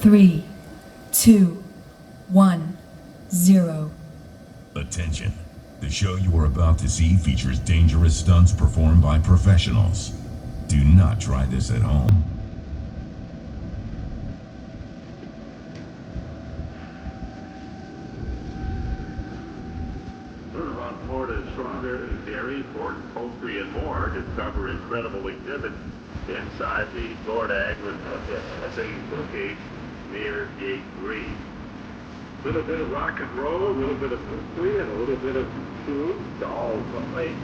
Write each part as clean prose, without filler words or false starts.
3, 2, 1, 0. Attention. The show you are about to see features dangerous stunts performed by professionals. Do not try this at home. Learn about Florida's strawberry, dairy, pork, poultry, and more. Discover incredible exhibits inside the Florida Agri-USA Showcase near Gate 3. A little bit of rock and roll, a little bit of history, and a little bit of food, all complete.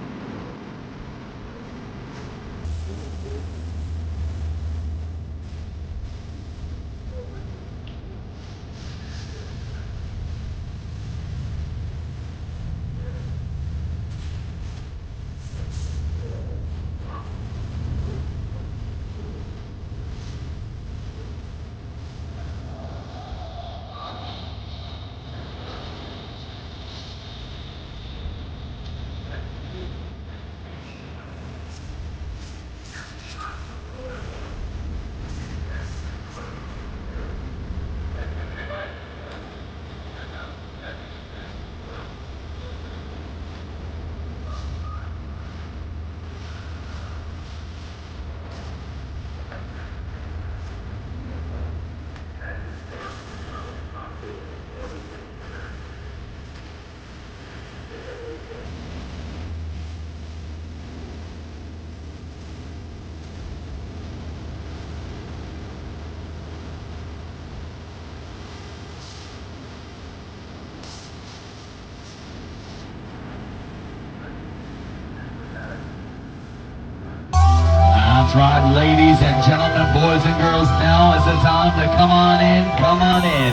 That's right, ladies and gentlemen, boys and girls, now is the time to come on in, come on in.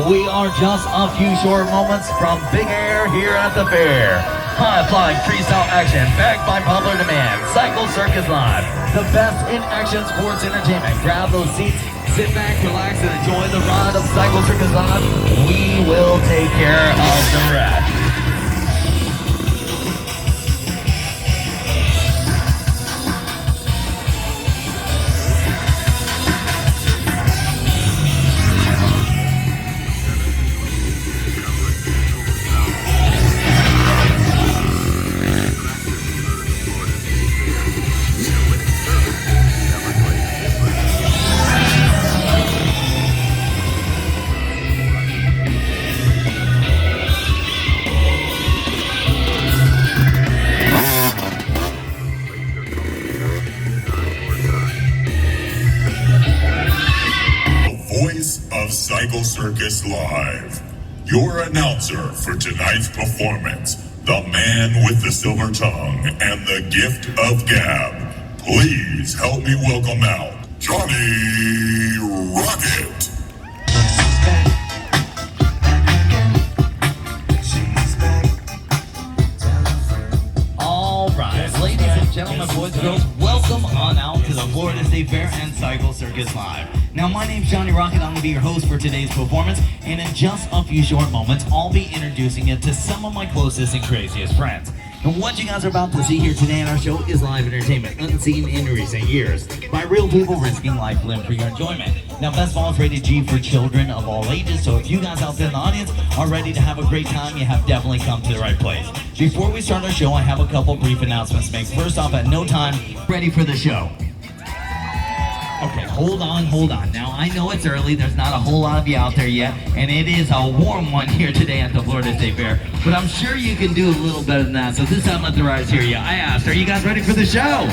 We are just a few short moments from Big Air here at the fair. High-flying freestyle action backed by popular demand. Cycle Circus Live, the best in action sports entertainment. Grab those seats, sit back, relax, and enjoy the ride of Cycle Circus Live. We will take care of the rest. Cycle Circus Live. Your announcer for tonight's performance, the man with the silver tongue and the gift of gab. Please help me welcome out Johnny Rocket. All right, ladies and gentlemen, boys and girls, welcome on out to the Florida State Fair and Cycle Circus Live. Now, my name's Johnny Rocket. I'm going to be your host for today's performance, and in just a few short moments, I'll be introducing it to some of my closest and craziest friends. And what you guys are about to see here today on our show is live entertainment, unseen in recent years, by real people risking life limb for your enjoyment. Now, Best of all is rated G for children of all ages, so if you guys out there in the audience are ready to have a great time, you have definitely come to the right place. Before we start our show, I have a couple brief announcements to make. First off, at no time, ready for the show. Okay, hold on. Now, I know it's early. There's not a whole lot of you out there yet, and it is a warm one here today at the Florida State Fair, but I'm sure you can do a little better than that, so this time let the riders hear you. I asked, are you guys ready for the show?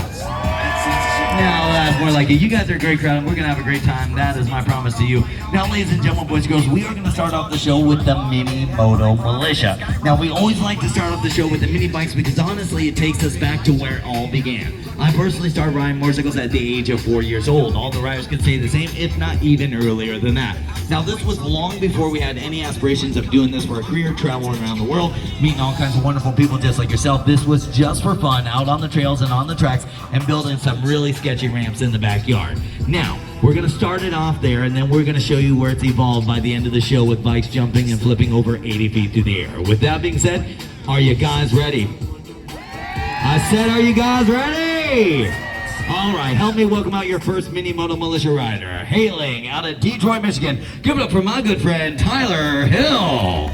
Now, that's more like it. You guys are a great crowd, and we're going to have a great time. That is my promise to you. Now, ladies and gentlemen, boys and girls, we are going to start off the show with the Mini Moto Militia. Now, we always like to start off the show with the mini bikes because, honestly, it takes us back to where it all began. I personally started riding motorcycles at the age of 4 years old. All the riders can say the same, if not even earlier than that. Now, this was long before we had any aspirations of doing this for a career, traveling around the world, meeting all kinds of wonderful people just like yourself. This was just for fun, out on the trails and on the tracks, and building some really sketchy ramps in the backyard. Now, we're going to start it off there, and then we're going to show you where it's evolved by the end of the show with bikes jumping and flipping over 80 feet through the air. With that being said, are you guys ready? I said, are you guys ready? All right, help me welcome out your first mini moto militia rider, hailing out of Detroit, Michigan. Give it up for my good friend, Tyler Hill.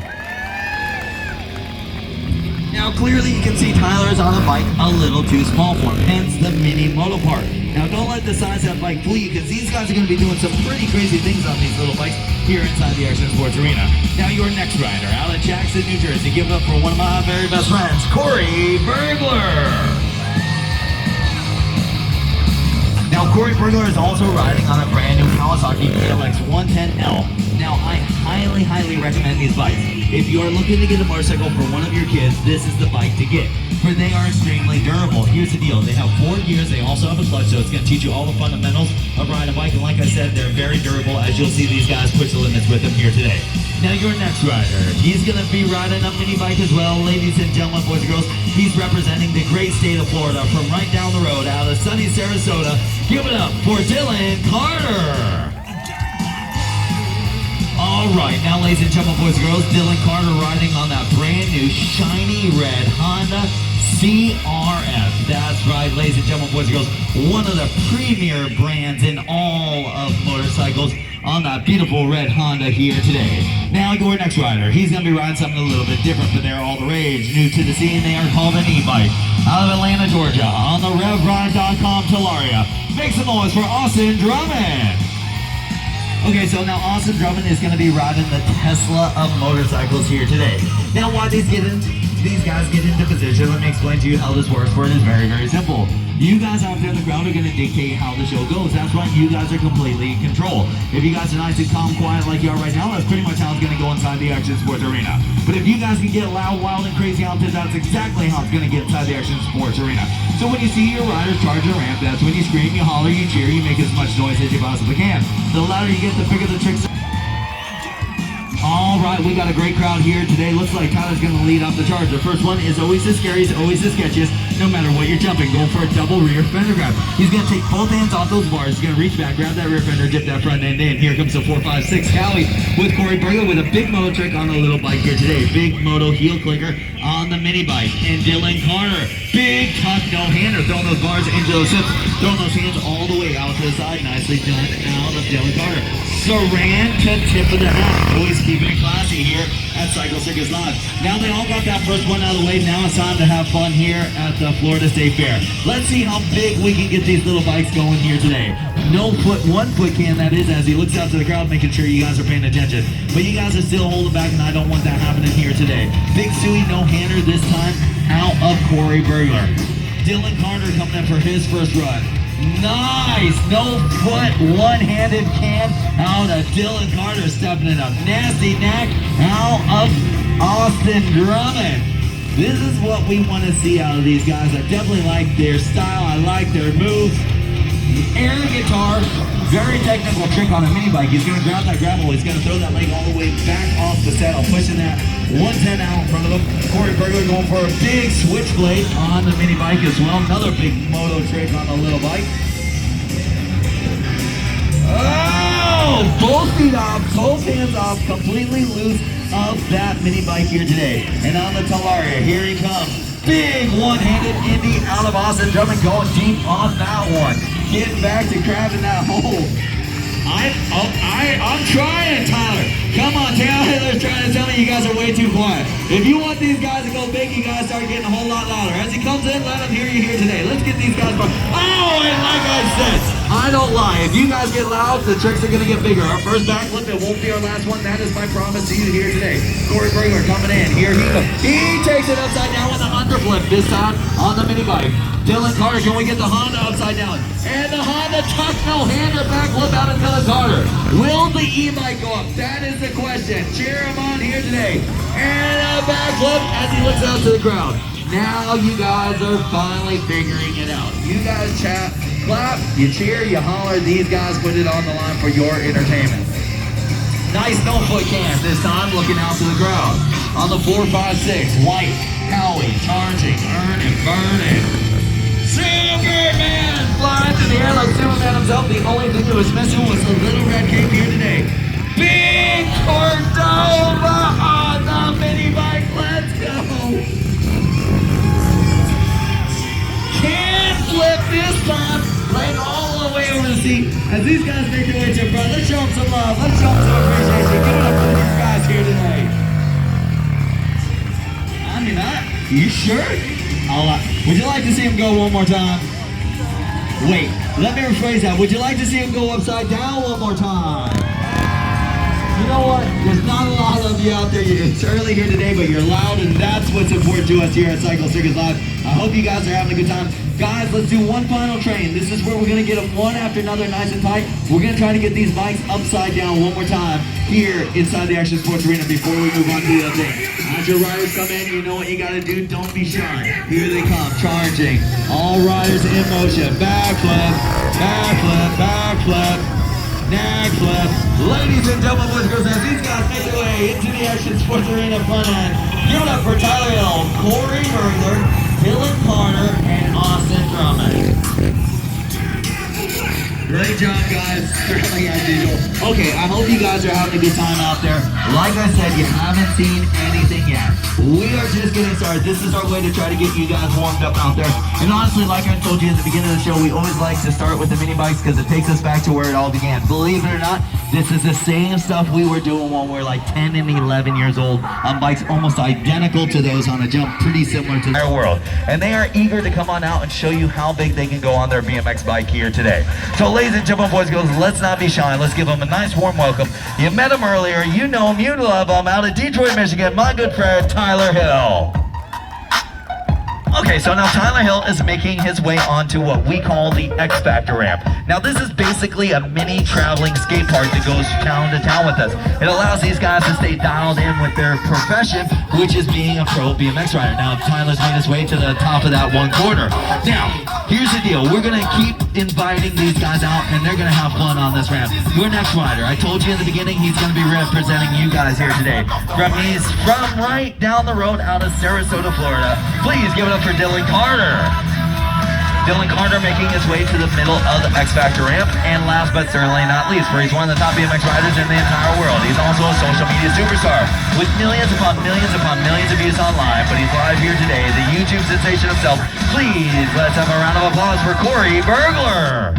Now, clearly you can see Tyler is on a bike a little too small for him, hence the mini moto part. Now, don't let the size of that bike fool you, because these guys are going to be doing some pretty crazy things on these little bikes here inside the Action Sports Arena. Now, your next rider, out of Jackson, New Jersey. Give it up for one of my very best friends, Corey Burglar. Now, Corey Burglar is also riding on a brand new Kawasaki PLX 110L. Now, I highly recommend these bikes. If you are looking to get a motorcycle for one of your kids, this is the bike to get, for they are extremely durable. Here's the deal. They have 4 gears. They also have a clutch, so it's going to teach you all the fundamentals of riding a bike. And like I said, they're very durable, as you'll see these guys push the limits with them here today. Now, your next rider, he's going to be riding a mini bike as well. Ladies and gentlemen, boys and girls, he's representing the great state of Florida from right down the road out of sunny Sarasota. Give it up for Dylan Carter. All right, now, ladies and gentlemen, boys and girls, Dylan Carter riding on that brand new shiny red Honda CRF. That's right, ladies and gentlemen, boys and girls, one of the premier brands in all of motorcycles on that beautiful red Honda here today. Now, your next rider, he's going to be riding something a little bit different, but they're all the rage. New to the scene, they are called an e-bike. Out of Atlanta, Georgia, on the RevRide.com Talaria. Make some noise for Austin Drummond. Okay, so now Austin Drummond is going to be riding the Tesla of motorcycles here today. Now, why these guys get into position, let me explain to you how this works, for it is very simple. You guys out there on the ground are going to dictate how the show goes. That's right, you guys are completely in control. If you guys are nice and calm, quiet like you are right now, that's pretty much how it's going to go inside the Action Sports Arena. But if you guys can get loud, wild, and crazy out there, that's exactly how it's going to get inside the Action Sports Arena. So when you see your riders charge a ramp, that's when you scream, you holler, you cheer, you make as much noise as you possibly can. The louder you get, the bigger the tricks. All right, we got a great crowd here today. Looks like Tyler's going to lead off the charge. The first one is always the scariest, always the sketchiest, no matter what you're jumping. Going for a double rear fender grab. He's going to take both hands off those bars. He's going to reach back, grab that rear fender, dip that front end in. Here comes the 456 Cali with Corey Burglar with a big moto trick on the little bike here today. Big moto heel clicker on the mini bike. And Dylan Carter, big tough no-hander, throwing those bars into those hips, throwing those hands all the way out to the side. Nicely done out of Dylan Carter. Saran to tip of the hat. Always keeping it classy here at Cycle Circus Live. Now they all got that first one out of the way. Now it's time to have fun here at the Florida State Fair. Let's see how big we can get these little bikes going here today. No foot, 1 foot can, that is, as he looks out to the crowd, making sure you guys are paying attention. But you guys are still holding back, and I don't want that happening here today. Big Suey no-hander this time out of Corey Burglar. Dylan Carter coming in for his first run. Nice, no foot, one-handed can out of Dylan Carter, stepping it up. Nasty knack out of Austin Drummond. This is what we want to see out of these guys. I definitely like their style. I like their moves. Air guitar, very technical trick on a mini bike. He's going to grab that gravel. He's going to throw that leg all the way back off the saddle, pushing that 110 out in front of him. Corey Burglar going for a big switchblade on the mini bike as well. Another big moto trick on the little bike. Oh! Both feet off, both hands off, completely loose of that mini bike here today. And on the Talaria, here he comes. Big one-handed Indy out of Austin Drummond, going deep on that one. Getting back to grabbing that hole. I'm trying, Tyler. Come on, Taylor's trying to tell me you guys are way too quiet. If you want these guys to go big, you guys start getting a whole lot louder. As he comes in, let him hear you here today. Let's get these guys going. Oh, and like I said, I don't lie. If you guys get loud, the tricks are going to get bigger. Our first backflip, it won't be our last one. That is my promise to you here today. Corey Burglar coming in. Here he goes. He takes it upside down with an underflip, this time on the mini bike. Dylan Carter, can we get the Honda upside down? And the Honda tuck no-hander backflip out of Dylan Carter. Will the e-bike go up? That is the question. Cheer him on here today. And a backflip as he looks out to the crowd. Now you guys are finally figuring it out. You guys chat, clap, you cheer, you holler. These guys put it on the line for your entertainment. Nice no-foot can this time, looking out to the crowd. On the 456, White, Howie, charging, earning, burning. Superman flying through the air like Superman himself. The only thing that was missing was the little red cape here today. Big Cordova on the mini bike. Let's go. Can flip this time You sure? Would you like to see him go one more time? Wait, let me rephrase that. Would you like to see him go upside down one more time? You know what? There's not a lot of you out there. It's early here today, but you're loud, and that's what's important to us here at Cycle Circus Live. I hope you guys are having a good time. Guys, let's do one final train. This is where we're going to get them one after another nice and tight. We're going to try to get these bikes upside down one more time here inside the Action Sports Arena before we move on to the other thing. As your riders come in, you know what you got to do. Don't be shy. Here they come, charging. All riders in motion. Backflip, backflip, backflip. Nag flip. Ladies and gentlemen, boys and girls, as these guys make their way into the Action Sports Arena front end, give it up for Tyler Hill, Corey Bergler, Dylan Carter, and Austin Drummond. Great job, guys. Certainly as usual. Okay, I hope you guys are having a good time out there. Like I said, you haven't seen anything yet. We are just getting started. This is our way to try to get you guys warmed up out there. And honestly, like I told you at the beginning of the show, we always like to start with the mini bikes because it takes us back to where it all began. Believe it or not, this is the same stuff we were doing when we were like 10 and 11 years old on bikes almost identical to those on a jump, pretty similar to their world. And they are eager to come on out and show you how big they can go on their BMX bike here today. So ladies and gentlemen, boys and girls, let's not be shy. Let's give them a nice warm welcome. You met him earlier, you know him, you love him, out of Detroit, Michigan, my good friend, Tyler Hill. Okay, so now Tyler Hill is making his way onto what we call the X Factor ramp. Now this is basically a mini traveling skate park that goes town to town with us. It allows these guys to stay dialed in with their profession, which is being a pro BMX rider. Now Tyler's made his way to the top of that one corner. Now, here's the deal. We're gonna keep inviting these guys out and they're gonna have fun on this ramp. Your next rider, I told you in the beginning, he's gonna be representing you guys here today. He's from right down the road out of Sarasota, Florida. Please give it up for Dylan Carter. Dylan Carter making his way to the middle of the X Factor ramp, and last but certainly not least, where he's one of the top BMX riders in the entire world. He's also a social media superstar with millions upon millions of views online, but he's live here today, the YouTube sensation himself. Please, let's have a round of applause for Corey Bergler.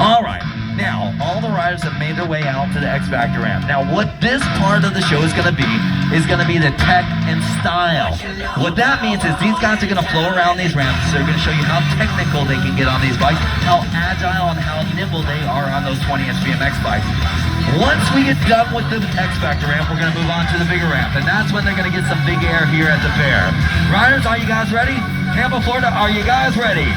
All right. Now, all the riders have made their way out to the X Factor ramp. Now, what this part of the show is going to be the tech and style. What that means is these guys are going to flow around these ramps. They're going to show you how technical they can get on these bikes, how agile and how nimble they are on those 20-inch BMX bikes. Once we get done with the X Factor ramp, we're going to move on to the bigger ramp, and that's when they're going to get some big air here at the fair. Riders, are you guys ready? Tampa, Florida, are you guys ready?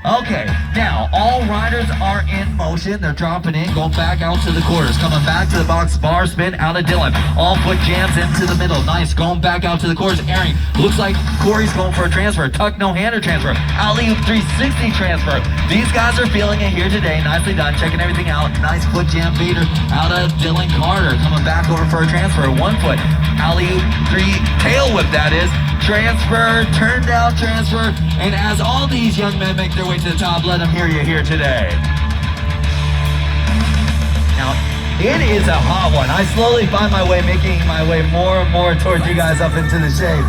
Okay, now all riders are in motion. They're dropping in, going back out to the quarters, coming back to the box, bar spin out of Dylan. All foot jams into the middle. Nice, going back out to the quarters. Airing. Looks like Corey's going for a transfer. Tuck no-hander transfer. Alley-oop 360 transfer. These guys are feeling it here today. Nicely done, checking everything out. Nice foot jam feeder out of Dylan Carter. Coming back over for a transfer. 1 foot. Alley-oop 3 tail whip, that is. Transfer, turn down transfer, and as all these young men make their way to the top, let them hear you here today. Now, it is a hot one. I slowly find my way, making my way more and more towards you guys up into the shade.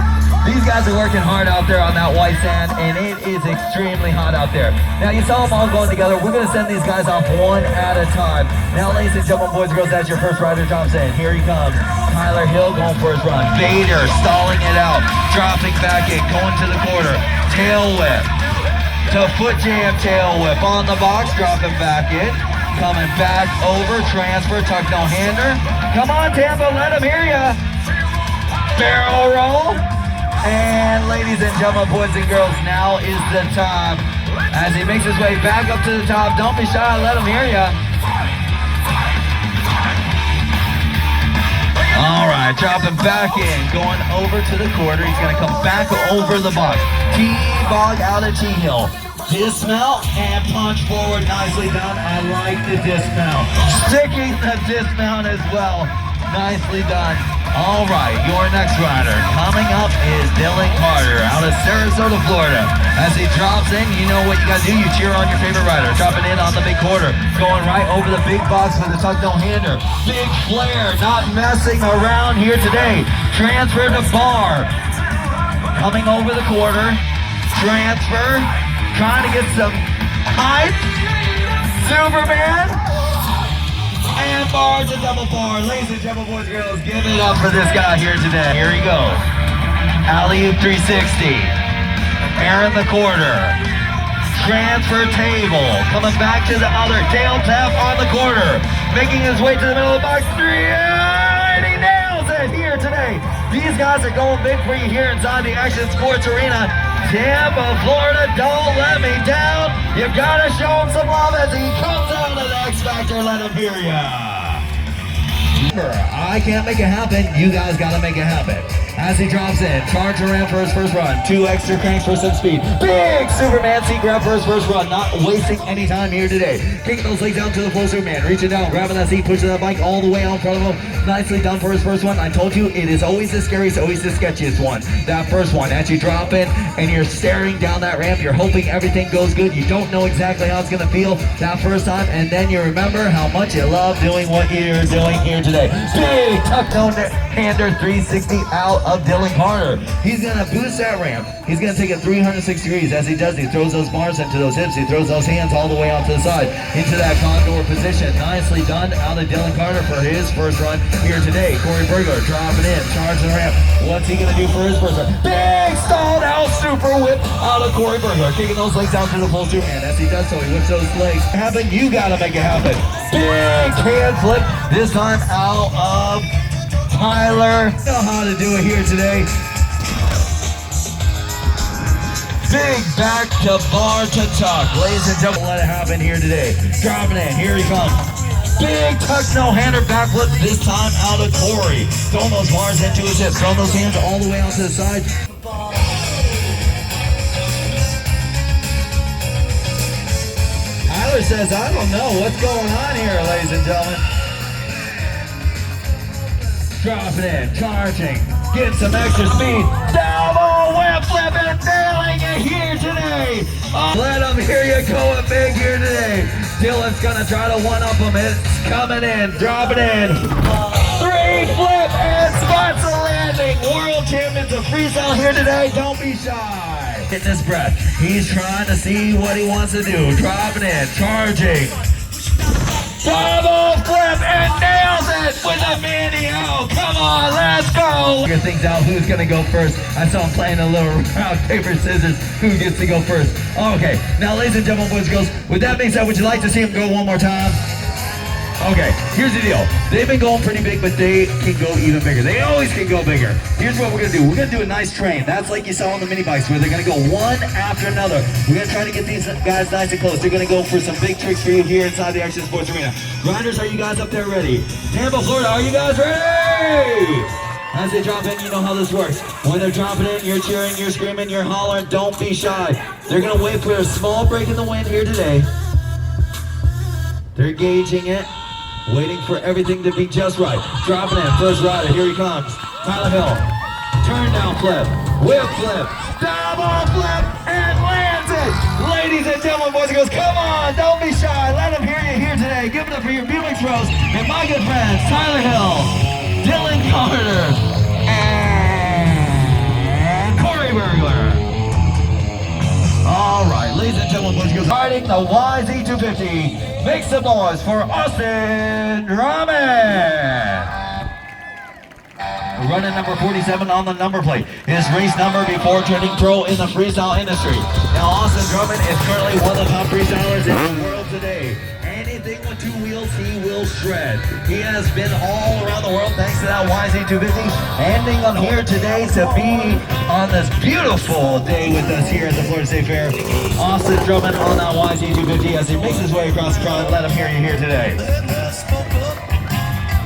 These guys are working hard out there on that white sand, and it is extremely hot out there. Now, you saw them all going together. We're going to send these guys off one at a time. Now, ladies and gentlemen, boys and girls, that's your first rider, Thompson. Here he comes. Tyler Hill going for his run. Vader stalling it out, dropping back in, going to the quarter. Tail whip to foot jam, tail whip on the box, dropping back in. Coming back over, transfer, tuck no-hander. Come on, Tampa, let him hear ya. Barrel roll. And ladies and gentlemen, boys and girls, now is the time. As he makes his way back up to the top, don't be shy, let him hear ya. All right, dropping back in, going over to the quarter. He's going to come back over the box. T-bog out of T-hill. Dismount and punch forward. Nicely done. I like the dismount. Sticking the dismount as well. Nicely done. All right, your next rider coming up is Dylan Carter out of Sarasota, Florida. As he drops in, you know what you got to do. You cheer on your favorite rider. Dropping in on the big quarter. Going right over the big box for the tuck no-hander. Big flare, not messing around here today. Transfer to bar. Coming over the quarter. Transfer. Trying to get some height. Superman. And bar starts at double four. Ladies and gentlemen, boys and girls, give it up for this guy here today. Here he goes. Alley-oop 360. Air in the quarter. Transfer table. Coming back to the other. Tail tap on the quarter. Making his way to the middle of the box. Three. And he nails it here today. These guys are going big for you here inside the Action Sports Arena. Tampa, Florida, don't let me down. You've got to show him some love as he comes out of the X Factor. Let him hear ya. I can't make it happen. You guys got to make it happen. As he drops in, charger ramp for his first run. 2 extra cranks for some speed. Big Superman seat grab for his first run. Not wasting any time here today. Kicking those legs down to the floor, Superman. Reaching down, grabbing that seat, pushing that bike all the way out in front of him. Nicely done for his first one. I told you, it is always the scariest, always the sketchiest one. That first one, as you drop in and you're staring down that ramp, you're hoping everything goes good. You don't know exactly how it's going to feel that first time, and then you remember how much you love doing what you're doing here today. Big tuck-hander 360 out of Dylan Carter. He's going to boost that ramp. He's going to take it 360 degrees. As he does, he throws those bars into those hips. He throws those hands all the way out to the side into that condor position. Nicely done out of Dylan Carter for his first run here today. Corey Bergler dropping in, charging the ramp. What's he going to do for his first run? Big stalled out super whip out of Corey Bergler. Kicking those legs out to the full Superman. As he does so, he whips those legs. Happen, you got to make it happen. Big hand flip, this time out of Tyler. Know how to do it here today. Big back to bar to tuck. Ladies and gentlemen, let it happen here today. Dropping in, here he comes. Big tuck no-hander backflip, this time out of Corey. Throwing those bars into his hips, throwing those hands all the way out to the side. Tyler says, I don't know what's going on here, ladies and gentlemen. Dropping in, charging, getting some extra speed. Double whip flip and nailing it here today. Let them hear you going big here today. Dylan's gonna try to one-up him. It's coming in, dropping in. 3 flip and spots a landing. World champions of freestyle here today. Don't be shy. Getting his breath. He's trying to see what he wants to do. Dropping in, charging. Double flip and nails it with a mini out. Come on, let's go. Figure things out. Who's gonna go first? I saw him playing a little rock, paper, scissors. Who gets to go first? Okay, now ladies and gentlemen, boys and girls, with that being said, would you like to see him go one more time? Okay, here's the deal. They've been going pretty big, but they can go even bigger. They always can go bigger. Here's what we're gonna do. We're gonna do a nice train. That's like you saw on the mini bikes, where they're gonna go one after another. We're gonna try to get these guys nice and close. They're gonna go for some big tricks for you here inside the Action Sports Arena. Grinders, are you guys up there ready? Tampa, Florida, are you guys ready? As they drop in, you know how this works. When they're dropping in, you're cheering, you're screaming, you're hollering. Don't be shy. They're gonna wait for a small break in the wind here today. They're gauging it. Waiting for everything to be just right. Dropping in, first rider, here he comes. Tyler Hill, turn down flip, whip flip, double flip, and lands it. Ladies and gentlemen, boys and girls, come on, don't be shy. Let them hear you here today. Give it up for your Buick Bros and my good friends, Tyler Hill, Dylan Carter, and Corey Bergler. All right, ladies and gentlemen, boys and girls, riding the YZ250. Make some noise for Austin Drummond. Running number 47 on the number plate. His race number before turning pro in the freestyle industry. Now Austin Drummond is currently one of the top freestylers in the world today. Anything with 2 wheels, he will shred. He has been all around the world thanks to that YZ250. Ending up here today to be on this beautiful day with us here at the Florida State Fair. Austin Drummond on that YZ250 as he makes his way across the front. Let him hear you here today.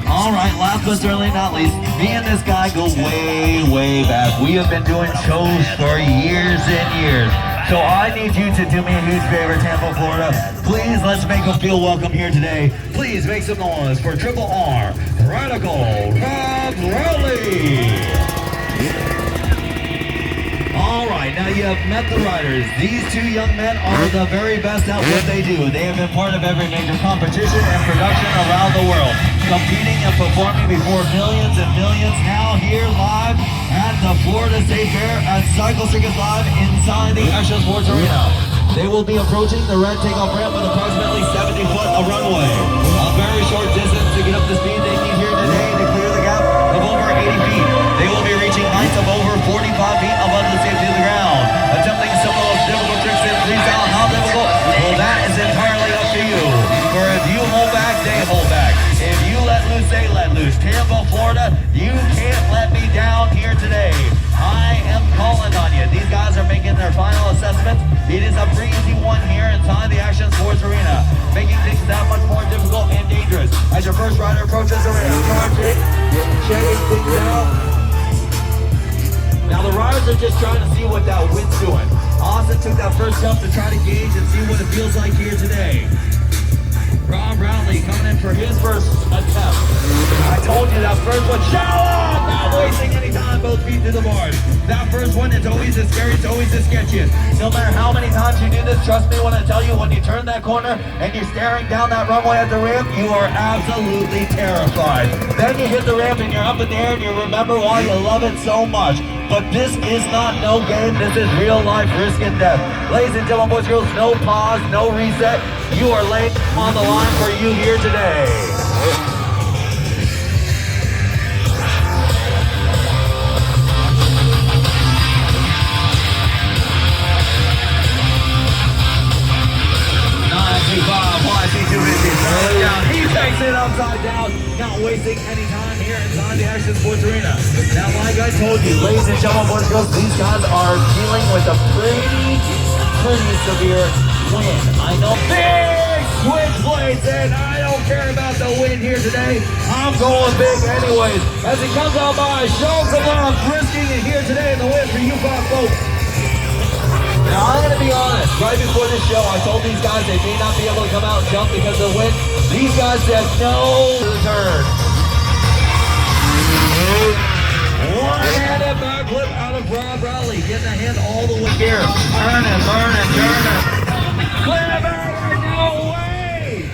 All right, last but certainly not least, me and this guy go way, way back. We have been doing shows for years and years. So I need you to do me a huge favor, Tampa, Florida. Please, let's make them feel welcome here today. Please make some noise for Triple R, Radical Rob Rowley. All right, now you have met the riders. These 2 young men are the very best at what they do. They have been part of every major competition and production around the world, competing and performing before millions and millions. Now here live at the Florida State Fair at Circus Live inside the Action Sports Arena. They will be approaching the red takeoff ramp with approximately 70 foot of runway. A very short distance to get up to speed hold back, they hold back. If you let loose, they let loose. Tampa, Florida, you can't let me down here today. I am calling on you. These guys are making their final assessments. It is a breezy one here inside the Action Sports Arena, making things that much more difficult and dangerous. As your first rider approaches the rail, charging, checking things out. Now the riders are just trying to see what that wind's doing. Austin took that first jump to try to gauge and see what it feels like here today. Rob Brownlee coming in for his first attempt. I told you that first one, shallow! Not wasting any time, both feet to the board. That first one is always the scariest, always the sketchiest. No matter how many times you do this, trust me when I tell you, when you turn that corner and you're staring down that runway at the ramp, you are absolutely terrified. Then you hit the ramp and you're up in the air and you remember why you love it so much. But this is not no game, this is real life risk and death. Ladies and gentlemen, boys and girls, no pause, no reset. You are laying on the line for you here today. He takes it upside down, not wasting any time here inside the Action Sports Arena. Now, like I told you, ladies and gentlemen, boys and girls, these guys are dealing with a pretty severe wind. I know. Big switchblades, and I don't care about the wind here today. I'm going big anyways. As he comes on by, show some love, risking it here today in the wind for you five folks. Now, I'm going to be honest, right before this show, I told these guys they may not be able to come out and jump because of the wind. These guys said no to the turn. One-handed backflip out of Rob Brownlee, getting the hand all the way here. Turning. Clear back, no way!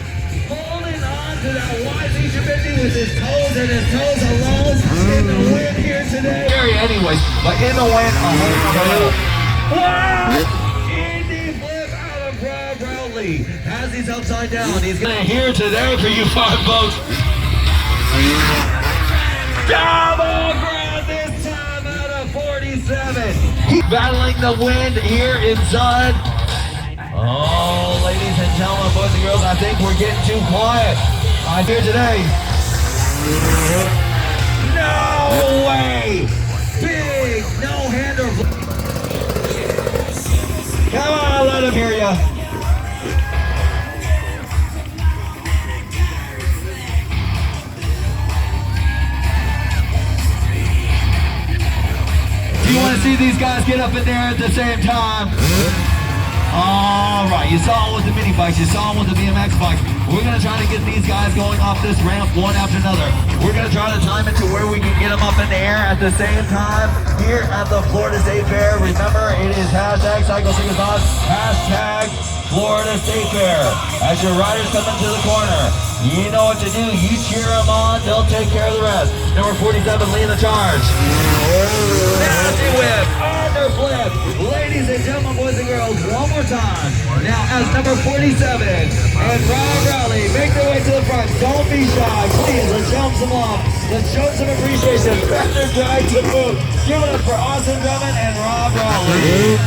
Holding on to that YZ50 with his toes and his toes alone in the wind here today. Anyways, but in the wind, a whole wow! Indy flip out of Rob Brownlee. As he's upside down, he's gonna here today for you five folks. Double grab this time out of 47. He's battling the wind here inside. Oh, ladies and gentlemen, boys and girls, I think we're getting too quiet. I'm here today. No way! Big no-hander. Come on, let him hear ya. Do you want to see these guys get up in there at the same time? All right, you saw them with the mini bikes, you saw them with the BMX bikes. We're going to try to get these guys going off this ramp one after another. We're going to try to time it to where we can get them up in the air at the same time here at the Florida State Fair. Remember, it is hashtag Cycle Circus Live, hashtag Florida State Fair. As your riders come into the corner, you know what to do. You cheer them on, they'll take care of the rest. Number 47 leading the charge. Nasty whip, under flip. Ladies and gentlemen, boys and girls, one more time. Now, as number 47 and Rob Brownlee make their way to the front, don't be shy. Please, let's show them some love. Let's show them some appreciation. Back their drag to move. Give it up for Austin Drummond and Rob Brownlee.